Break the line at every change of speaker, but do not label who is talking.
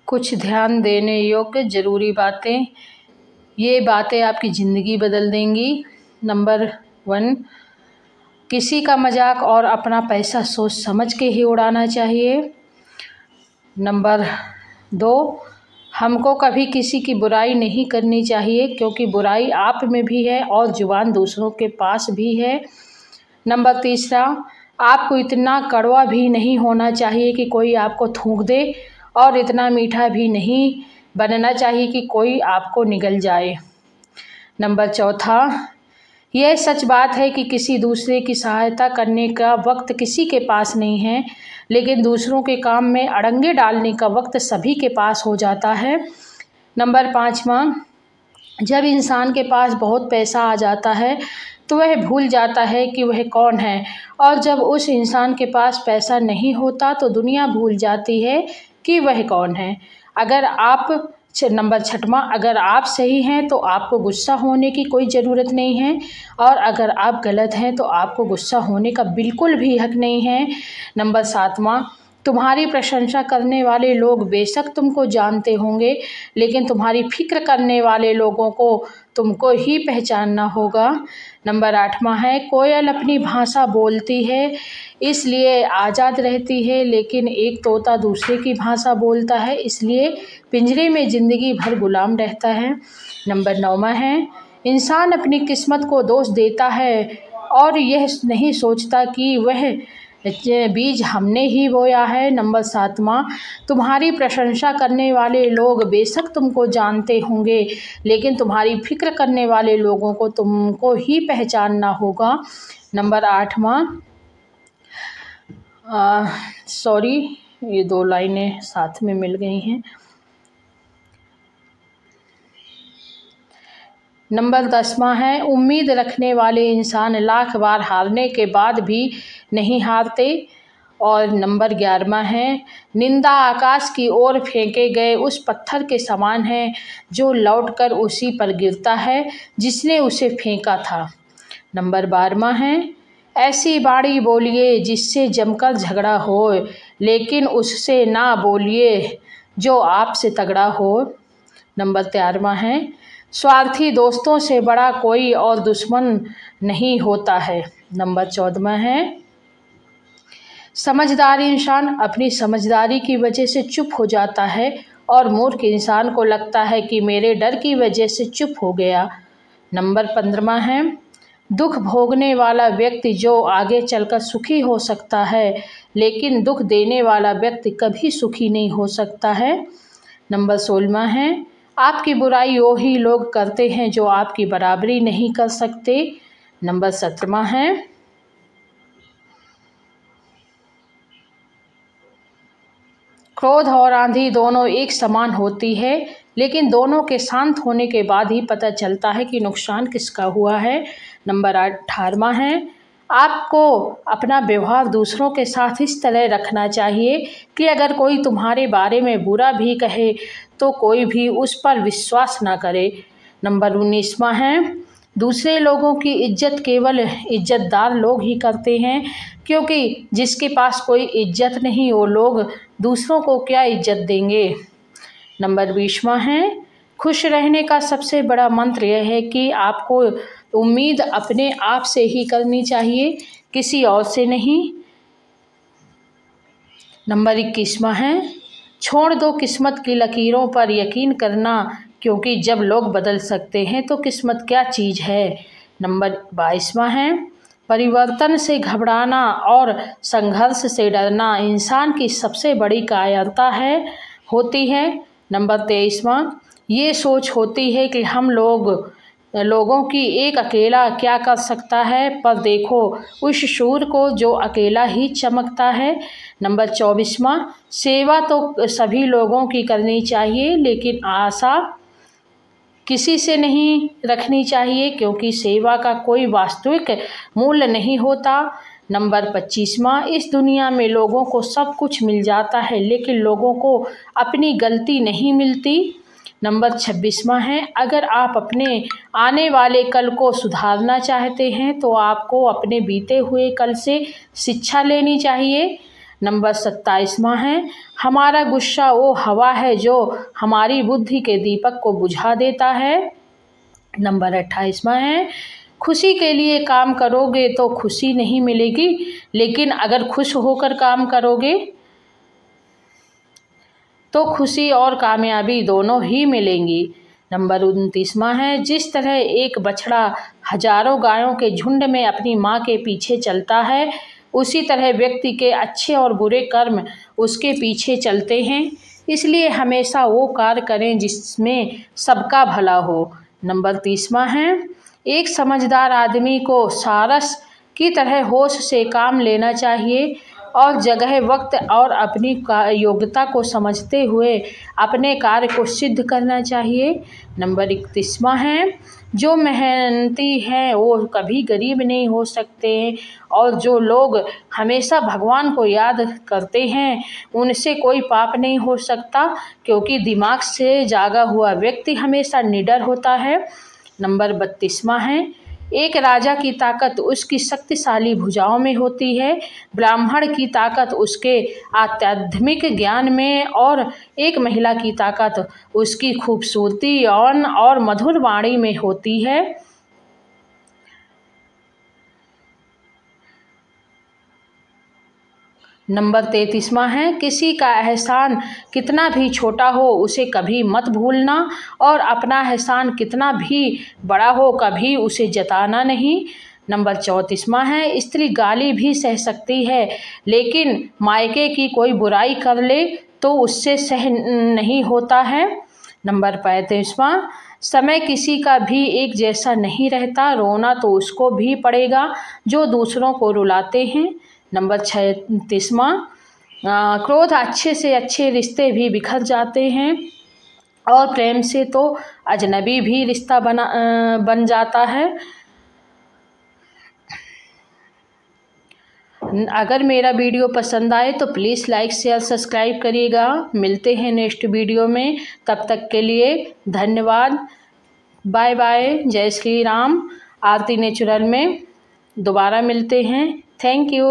कुछ ध्यान देने योग्य ज़रूरी बातें, ये बातें आपकी ज़िंदगी बदल देंगी। नंबर 1, किसी का मजाक और अपना पैसा सोच समझ के ही उड़ाना चाहिए। नंबर 2, हमको कभी किसी की बुराई नहीं करनी चाहिए क्योंकि बुराई आप में भी है और जुबान दूसरों के पास भी है। नंबर 3, आपको इतना कड़वा भी नहीं होना चाहिए कि कोई आपको थूक दे और इतना मीठा भी नहीं बनना चाहिए कि कोई आपको निगल जाए। नंबर 4, यह सच बात है कि किसी दूसरे की सहायता करने का वक्त किसी के पास नहीं है, लेकिन दूसरों के काम में अड़ंगे डालने का वक्त सभी के पास हो जाता है। नंबर 5, जब इंसान के पास बहुत पैसा आ जाता है तो वह भूल जाता है कि वह कौन है, और जब उस इंसान के पास पैसा नहीं होता तो दुनिया भूल जाती है कि वह कौन है। नंबर 6, अगर आप सही हैं तो आपको गुस्सा होने की कोई ज़रूरत नहीं है, और अगर आप गलत हैं तो आपको गुस्सा होने का बिल्कुल भी हक नहीं है। नंबर 7, तुम्हारी प्रशंसा करने वाले लोग बेशक तुमको जानते होंगे, लेकिन तुम्हारी फिक्र करने वाले लोगों को तुमको ही पहचानना होगा। नंबर 8 है, कोयल अपनी भाषा बोलती है इसलिए आज़ाद रहती है, लेकिन एक तोता दूसरे की भाषा बोलता है इसलिए पिंजरे में ज़िंदगी भर गुलाम रहता है। नंबर 9 है, इंसान अपनी किस्मत को दोष देता है और यह नहीं सोचता कि वह बीज हमने ही बोया है। नंबर 7, तुम्हारी प्रशंसा करने वाले लोग बेशक तुमको जानते होंगे, लेकिन तुम्हारी फिक्र करने वाले लोगों को तुमको ही पहचानना होगा। नंबर 8, सॉरी ये 2 लाइनें साथ में मिल गई हैं। नंबर 10 है, उम्मीद रखने वाले इंसान लाख बार हारने के बाद भी नहीं हारते। और नंबर 11 है, निंदा आकाश की ओर फेंके गए उस पत्थर के समान है जो लौटकर उसी पर गिरता है जिसने उसे फेंका था। नंबर 12 है, ऐसी बाणी बोलिए जिससे जमकर झगड़ा हो, लेकिन उससे ना बोलिए जो आपसे तगड़ा हो। नंबर 13 है, स्वार्थी दोस्तों से बड़ा कोई और दुश्मन नहीं होता है। नंबर 14 है, समझदार इंसान अपनी समझदारी की वजह से चुप हो जाता है और मूर्ख इंसान को लगता है कि मेरे डर की वजह से चुप हो गया। नंबर 15 है, दुख भोगने वाला व्यक्ति जो आगे चलकर सुखी हो सकता है, लेकिन दुख देने वाला व्यक्ति कभी सुखी नहीं हो सकता है। नंबर 16 है, आपकी बुराई वही लोग करते हैं जो आपकी बराबरी नहीं कर सकते। नंबर 17 है, क्रोध और आंधी दोनों एक समान होती है, लेकिन दोनों के शांत होने के बाद ही पता चलता है कि नुकसान किसका हुआ है। नंबर 18 है, आपको अपना व्यवहार दूसरों के साथ इस तरह रखना चाहिए कि अगर कोई तुम्हारे बारे में बुरा भी कहे तो कोई भी उस पर विश्वास ना करे। नंबर 19 है, दूसरे लोगों की इज्जत केवल इज्जतदार लोग ही करते हैं, क्योंकि जिसके पास कोई इज्जत नहीं वो लोग दूसरों को क्या इज्जत देंगे। नंबर 20 है, खुश रहने का सबसे बड़ा मंत्र यह है कि आपको उम्मीद अपने आप से ही करनी चाहिए, किसी और से नहीं। नंबर 21 है, छोड़ दो किस्मत की लकीरों पर यकीन करना, क्योंकि जब लोग बदल सकते हैं तो किस्मत क्या चीज़ है। नंबर 22 है, परिवर्तन से घबराना और संघर्ष से डरना इंसान की सबसे बड़ी कायरता होती है। नंबर 23, ये सोच होती है कि हम लोगों की एक अकेला क्या कर सकता है, पर देखो उस सूर्य को जो अकेला ही चमकता है। नंबर 24, सेवा तो सभी लोगों की करनी चाहिए, लेकिन आशा किसी से नहीं रखनी चाहिए, क्योंकि सेवा का कोई वास्तविक मूल्य नहीं होता। नंबर 25, इस दुनिया में लोगों को सब कुछ मिल जाता है, लेकिन लोगों को अपनी गलती नहीं मिलती। नंबर 26 है, अगर आप अपने आने वाले कल को सुधारना चाहते हैं तो आपको अपने बीते हुए कल से शिक्षा लेनी चाहिए। नंबर 27वां है हमारा गुस्सा वो हवा है जो हमारी बुद्धि के दीपक को बुझा देता है। नंबर 28वां है खुशी के लिए काम करोगे तो खुशी नहीं मिलेगी, लेकिन अगर खुश होकर काम करोगे तो खुशी और कामयाबी दोनों ही मिलेंगी। नंबर 29वां है जिस तरह एक बछड़ा हजारों गायों के झुंड में अपनी माँ के पीछे चलता है, उसी तरह व्यक्ति के अच्छे और बुरे कर्म उसके पीछे चलते हैं। इसलिए हमेशा वो कार्य करें जिसमें सबका भला हो। नंबर 30वां है एक समझदार आदमी को सारस की तरह होश से काम लेना चाहिए और जगह वक्त और अपनी योग्यता को समझते हुए अपने कार्य को सिद्ध करना चाहिए। नंबर 31वां है जो मेहनती हैं वो कभी गरीब नहीं हो सकते और जो लोग हमेशा भगवान को याद करते हैं उनसे कोई पाप नहीं हो सकता, क्योंकि दिमाग से जागा हुआ व्यक्ति हमेशा निडर होता है। नंबर 32वां है एक राजा की ताकत उसकी शक्तिशाली भुजाओं में होती है, ब्राह्मण की ताकत उसके आध्यात्मिक ज्ञान में और एक महिला की ताकत उसकी खूबसूरती और मधुर वाणी में होती है। नंबर 33वां है किसी का एहसान कितना भी छोटा हो उसे कभी मत भूलना और अपना एहसान कितना भी बड़ा हो कभी उसे जताना नहीं। नंबर 34वां है स्त्री गाली भी सह सकती है, लेकिन मायके की कोई बुराई कर ले तो उससे सह नहीं होता है। नंबर 35वां समय किसी का भी एक जैसा नहीं रहता, रोना तो उसको भी पड़ेगा जो दूसरों को रुलाते हैं। नंबर 36वां क्रोध अच्छे से अच्छे रिश्ते भी बिखर जाते हैं और प्रेम से तो अजनबी भी रिश्ता बन जाता है। अगर मेरा वीडियो पसंद आए तो प्लीज़ लाइक शेयर सब्सक्राइब करिएगा। मिलते हैं नेक्स्ट वीडियो में, तब तक के लिए धन्यवाद। Bye bye. जय श्री राम। आरती नेचुरल में दोबारा मिलते हैं। Thank you.